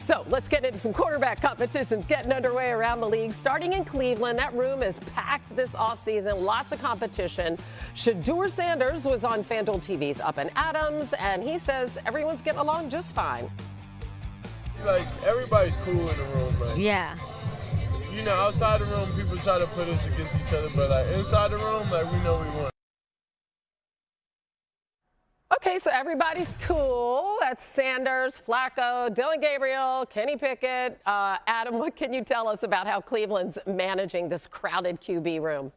So let's get into some quarterback competitions getting underway around the league. Starting in Cleveland, that room is packed this offseason. Lots of competition. Shedeur Sanders was on FanDuel TV's Up and Adams, and he says everyone's getting along just fine. Like, everybody's cool in the room, man. Yeah. You know, outside the room, people try to put us against each other, but like inside the room, like we know we won. Okay, so everybody's cool. That's Sanders, Flacco, Dillon Gabriel, Kenny Pickett. Adam, what can you tell us about how Cleveland's managing this crowded QB room?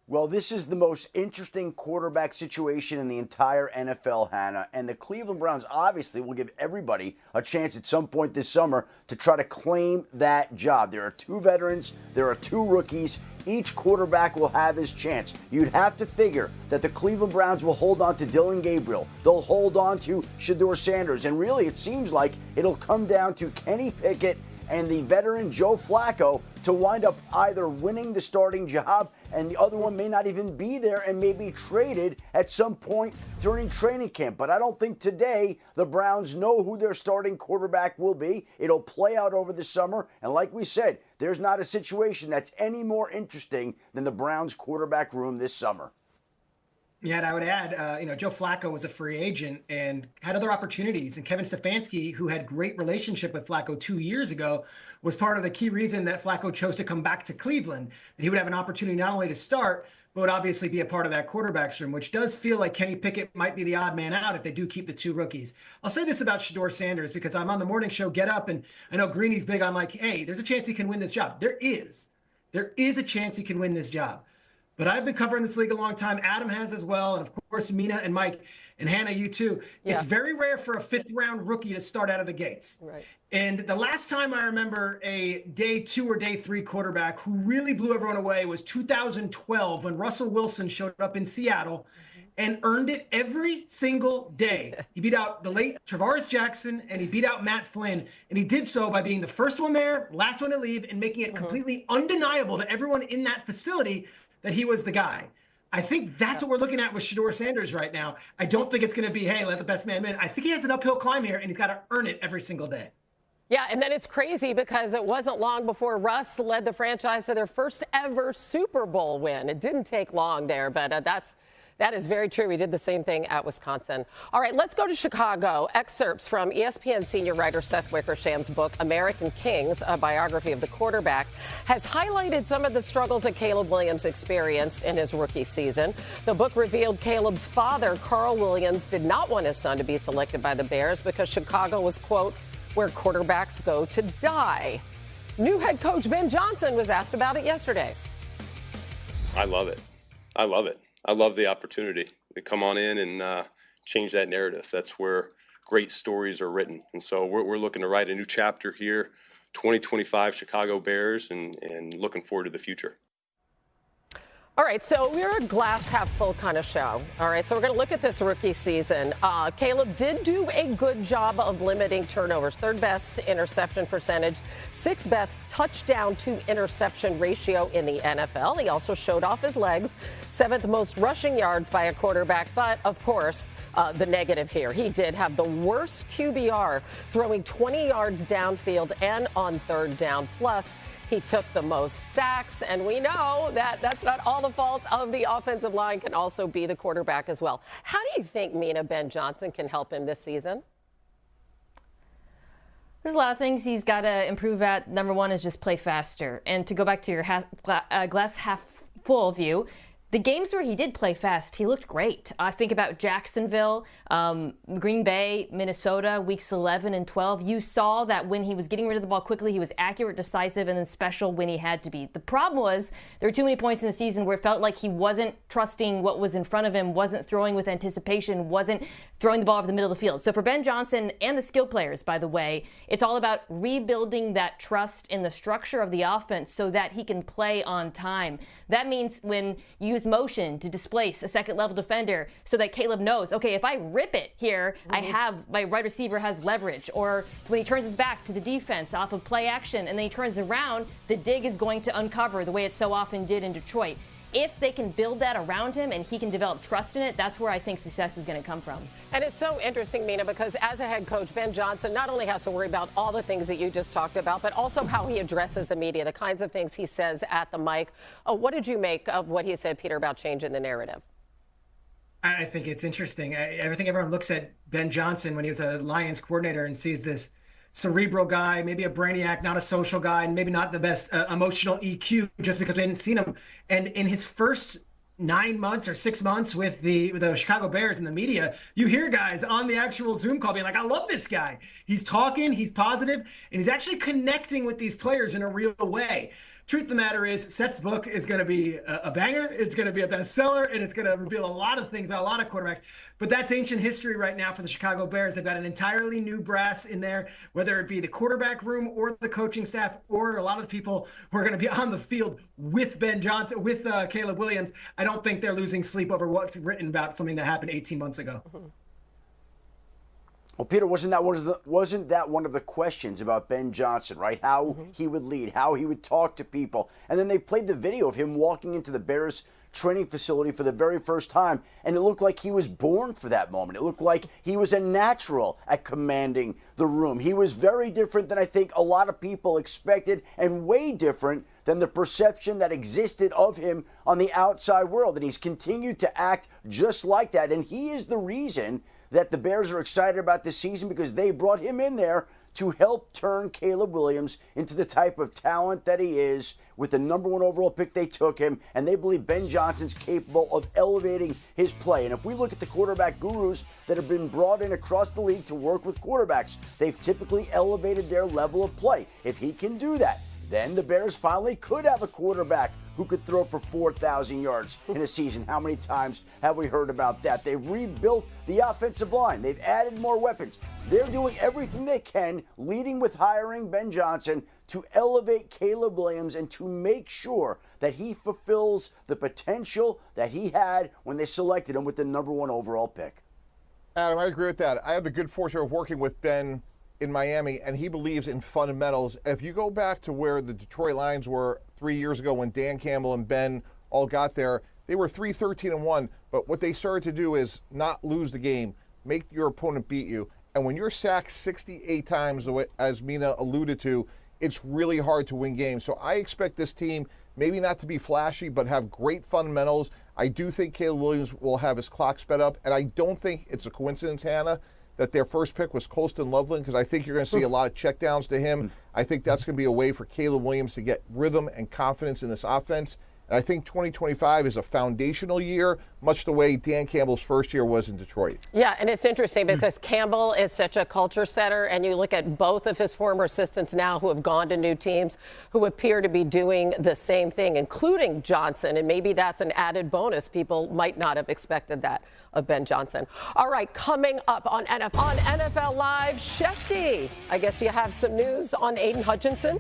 Well, this is the most interesting quarterback situation in the entire NFL, Hannah. And the Cleveland Browns obviously will give everybody a chance at some point this summer to try to claim that job. There are 2 veterans. There are 2 rookies. Each quarterback will have his chance. You'd have to figure that the Cleveland Browns will hold on to Dillon Gabriel. They'll hold on to Shedeur Sanders. And really, it seems like it'll come down to Kenny Pickett and the veteran Joe Flacco to wind up either winning the starting job, and the other one may not even be there and may be traded at some point during training camp. But I don't think today the Browns know who their starting quarterback will be. It'll play out over the summer, and like we said, there's not a situation that's any more interesting than the Browns quarterback room this summer. Yeah, and I would add, Joe Flacco was a free agent and had other opportunities. And Kevin Stefanski, who had great relationship with Flacco 2 years ago, was part of the key reason that Flacco chose to come back to Cleveland, that he would have an opportunity not only to start, but would obviously be a part of that quarterback's room, which does feel like Kenny Pickett might be the odd man out if they do keep the 2 rookies. I'll say this about Shedeur Sanders because I'm on the morning show Get Up, and I know Greeny's big on like, hey, there's a chance he can win this job. There is a chance he can win this job. But I've been covering this league a long time. Adam has as well. And of course, Mina and Mike and Hannah, you too. Yeah. It's very rare for a 5th-round rookie to start out of the gates. Right. And the last time I remember a day 2 or day 3 quarterback who really blew everyone away was 2012 when Russell Wilson showed up in Seattle and earned it every single day. He beat out the late Travaris Jackson and he beat out Matt Flynn. And he did so by being the first one there, last one to leave, and making it completely undeniable to everyone in that facility that he was the guy. I think that's what we're looking at with Shedeur Sanders right now. I don't think it's going to be, hey, let the best man win. I think he has an uphill climb here, and he's got to earn it every single day. Yeah, and then it's crazy because it wasn't long before Russ led the franchise to their first ever Super Bowl win. It didn't take long there, but that is very true. We did the same thing at Wisconsin. All right, let's go to Chicago. Excerpts from ESPN senior writer Seth Wickersham's book, American Kings, a biography of the quarterback, has highlighted some of the struggles that Caleb Williams experienced in his rookie season. The book revealed Caleb's father, Carl Williams, did not want his son to be selected by the Bears because Chicago was, quote, where quarterbacks go to die. New head coach Ben Johnson was asked about it yesterday. I love it. I love it. I love the opportunity to come on in and change that narrative. That's where great stories are written. And so we're looking to write a new chapter here, 2025 Chicago Bears, and looking forward to the future. All right, so we're a glass half full kind of show. All right, so we're going to look at this rookie season. Caleb did do a good job of limiting turnovers, 3rd best interception percentage, 6th best touchdown to interception ratio in the NFL. He also showed off his legs, 7th most rushing yards by a quarterback. But of course, the negative here, he did have the worst QBR, throwing 20 yards downfield and on 3rd down. Plus, he took the most sacks, and we know that that's not all the fault of the offensive line, can also be the quarterback as well. How do you think Mina Ben Johnson can help him this season? There's a lot of things he's got to improve at. Number one is just play faster. And to go back to your glass half full view, the games where he did play fast, he looked great. Think about Jacksonville, Green Bay, Minnesota, weeks 11 and 12. You saw that when he was getting rid of the ball quickly, he was accurate, decisive, and then special when he had to be. The problem was there were too many points in the season where it felt like he wasn't trusting what was in front of him, wasn't throwing with anticipation, wasn't throwing the ball over the middle of the field. So for Ben Johnson and the skill players, by the way, it's all about rebuilding that trust in the structure of the offense so that he can play on time. That means when you use motion to displace a second-level defender so that Caleb knows, okay, if I rip it here, I have my right receiver has leverage. Or when he turns his back to the defense off of play action and then he turns around, the dig is going to uncover the way it so often did in Detroit. if they can build that around him and he can develop trust in it, that's where I think success is going to come from. And it's so interesting, Mina, because as a head coach, Ben Johnson not only has to worry about all the things that you just talked about, but also how he addresses the media, the kinds of things he says at the mic. What did you make of what he said, Peter, about changing the narrative? I think it's interesting. I think everyone looks at Ben Johnson when he was a Lions coordinator and sees this cerebral guy, maybe a brainiac, not a social guy, and maybe not the best emotional EQ just because we hadn't seen him. And in his first 9 months or 6 months with the Chicago Bears and the media, you hear guys on the actual Zoom call being like, I love this guy. He's talking, he's positive, and he's actually connecting with these players in a real way. Truth of the matter is, Seth's book is going to be a banger. It's going to be a bestseller, and it's going to reveal a lot of things about a lot of quarterbacks. But that's ancient history right now for the Chicago Bears. They've got an entirely new brass in there, whether it be the quarterback room or the coaching staff or a lot of the people who are going to be on the field with Ben Johnson, with Caleb Williams. I don't think they're losing sleep over what's written about something that happened 18 months ago. Well, Peter, wasn't that one of the questions about Ben Johnson, right? How he would lead, how he would talk to people. And then they played the video of him walking into the Bears training facility for the very first time, and it looked like he was born for that moment. It looked like he was a natural at commanding the room. He was very different than I think a lot of people expected, and way different than the perception that existed of him on the outside world. And he's continued to act just like that, and he is the reason that the Bears are excited about this season, because they brought him in there to help turn Caleb Williams into the type of talent that he is. With the #1 overall pick, they took him, and they believe Ben Johnson's capable of elevating his play. And if we look at the quarterback gurus that have been brought in across the league to work with quarterbacks, they've typically elevated their level of play. If he can do that, then the Bears finally could have a quarterback who could throw for 4,000 yards in a season. How many times have we heard about that? They've rebuilt the offensive line. They've added more weapons. They're doing everything they can, leading with hiring Ben Johnson, to elevate Caleb Williams and to make sure that he fulfills the potential that he had when they selected him with the #1 overall pick. Adam, I agree with that. I have the good fortune of working with Ben in Miami, and he believes in fundamentals. If you go back to where the Detroit Lions were 3 years ago when Dan Campbell and Ben all got there, they were 3-13-1, but what they started to do is not lose the game, make your opponent beat you. And when you're sacked 68 times, as Mina alluded to, it's really hard to win games. So I expect this team maybe not to be flashy, but have great fundamentals. I do think Caleb Williams will have his clock sped up, and I don't think it's a coincidence, Hannah, that their first pick was Colston Loveland, because I think you're going to see a lot of checkdowns to him. I think that's going to be a way for Caleb Williams to get rhythm and confidence in this offense. And I think 2025 is a foundational year, much the way Dan Campbell's first year was in Detroit. Yeah, and it's interesting because Campbell is such a culture setter, and you look at both of his former assistants now who have gone to new teams who appear to be doing the same thing, including Johnson, and maybe that's an added bonus. People might not have expected that of Ben Johnson. All right, coming up on NFL Live, Shefty, I guess you have some news on Aiden Hutchinson.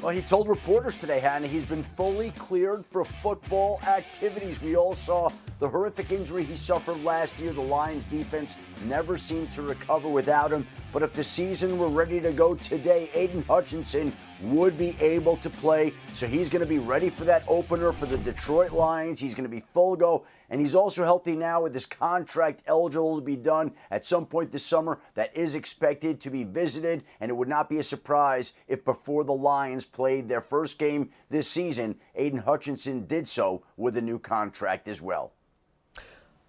Well, he told reporters today, Hannah, he's been fully cleared for football activities. We all saw the horrific injury he suffered last year. The Lions defense never seemed to recover without him. But if the season were ready to go today, Aiden Hutchinson would be able to play. So he's going to be ready for that opener for the Detroit Lions. He's going to be full go. And he's also healthy now with his contract eligible to be done at some point this summer. That is expected to be visited. And it would not be a surprise if before the Lions played their first game this season, Aiden Hutchinson did so with a new contract as well.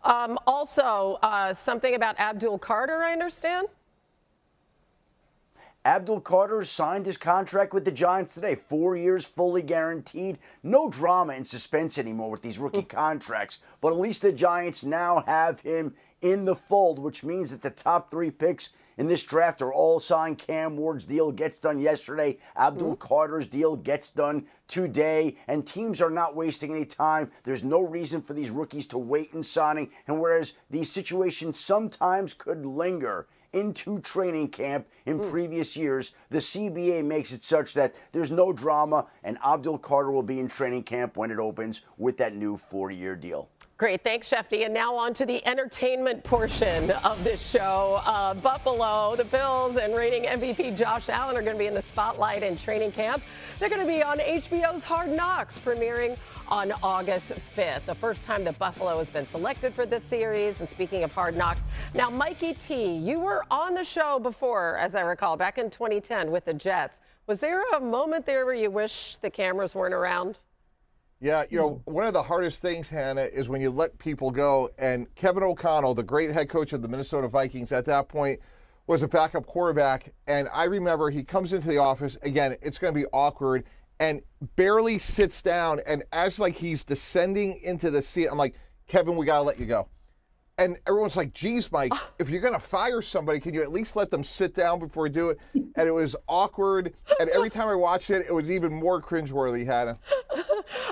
Also, something about Abdul Carter, I understand? Abdul Carter signed his contract with the Giants today. 4 years, fully guaranteed. No drama and suspense anymore with these rookie contracts. But at least the Giants now have him in the fold, which means that the top 3 picks in this draft are all signed. Cam Ward's deal gets done yesterday. Abdul Carter's deal gets done today. And teams are not wasting any time. There's no reason for these rookies to wait in signing. And whereas these situations sometimes could linger into training camp in previous years, the CBA makes it such that there's no drama, and Abdul Carter will be in training camp when it opens with that new 4-year deal. Great. Thanks, Shefty. And now on to the entertainment portion of this show. Buffalo, the Bills, and reigning MVP Josh Allen are going to be in the spotlight in training camp. They're going to be on HBO's Hard Knocks, premiering on August 5th, the first time that Buffalo has been selected for this series. And speaking of Hard Knocks, now, Mikey T, you were on the show before, as I recall, back in 2010 with the Jets. Was there a moment there where you wish the cameras weren't around? Yeah, you know, one of the hardest things, Hannah, is when you let people go. And Kevin O'Connell, the great head coach of the Minnesota Vikings at that point, was a backup quarterback. And I remember he comes into the office, again, it's going to be awkward, and barely sits down. And as like he's descending into the seat, I'm like, Kevin, we got to let you go. And everyone's like, geez, Mike, if you're going to fire somebody, can you at least let them sit down before you do it? And it was awkward. And every time I watched it, it was even more cringeworthy, Hannah.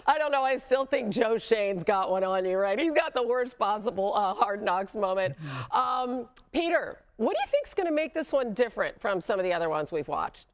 I don't know. I still think Joe Shane's got one on you, right? He's got the worst possible Hard Knocks moment. Peter, what do you think's going to make this one different from some of the other ones we've watched?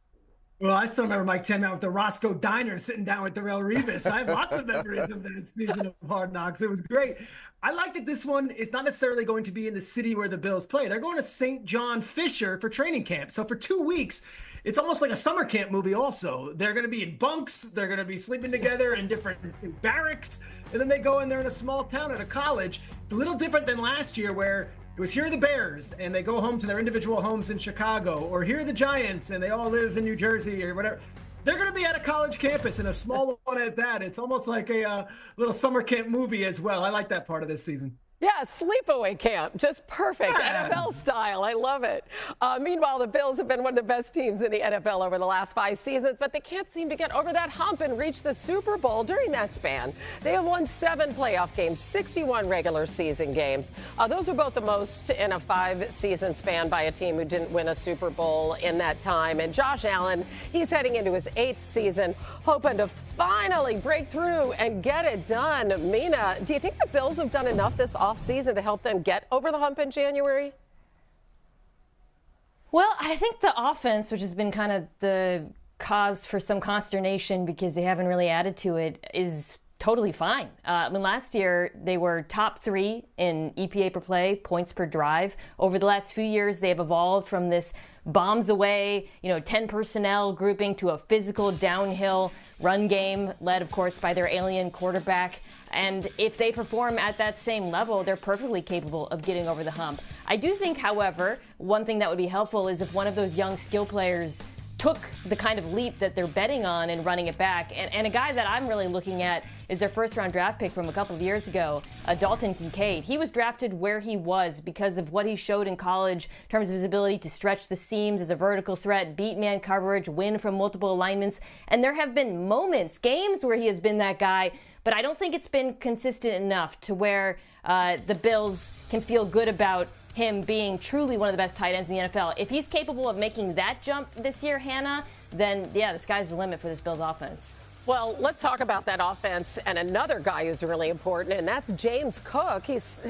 Well, I still remember Mike Tenman with the Roscoe Diner sitting down with Darrelle Revis. I have lots of memories of that season of Hard Knocks. It was great. I like that this one is not necessarily going to be in the city where the Bills play. They're going to St. John Fisher for training camp. So for 2 weeks, it's almost like a summer camp movie also. They're going to be in bunks. They're going to be sleeping together in different barracks. And then they go in there in a small town at a college. It's a little different than last year where it was here are the Bears, and they go home to their individual homes in Chicago, or here are the Giants, and they all live in New Jersey or whatever. They're going to be at a college campus, and a small one at that. It's almost like a little summer camp movie as well. I like that part of this season. Yeah, sleepaway camp, just perfect, Yeah. NFL style. I love it. Meanwhile, the Bills have been one of the best teams in the NFL over the last 5 seasons, but they can't seem to get over that hump and reach the Super Bowl during that span. They have won 7 playoff games, 61 regular season games. Those are both the most in a 5-season span by a team who didn't win a Super Bowl in that time. And Josh Allen, he's heading into his 8th season, hoping to finally break through and get it done. Mina, do you think the Bills have done enough this offseason to help them get over the hump in January? Well, I think the offense, which has been kind of the cause for some consternation because they haven't really added to it, is totally fine. I mean, last year they were top 3 in EPA per play, points per drive. Over the last few years, they have evolved from this bombs away, 10 personnel grouping to a physical downhill run game, led, of course, by their alien quarterback. And if they perform at that same level, they're perfectly capable of getting over the hump. I do think, however, one thing that would be helpful is if one of those young skill players took the kind of leap that they're betting on and running it back. And a guy that I'm really looking at is their first-round draft pick from a couple of years ago, Dalton Kincaid. He was drafted where he was because of what he showed in college in terms of his ability to stretch the seams as a vertical threat, beat man coverage, win from multiple alignments. And there have been moments, games where he has been that guy, but I don't think it's been consistent enough to where the Bills can feel good about him being truly one of the best tight ends in the NFL. If he's capable of making that jump this year, Hannah, then, yeah, the sky's the limit for this Bills offense. Well, let's talk about that offense and another guy who's really important, and that's James Cook. He's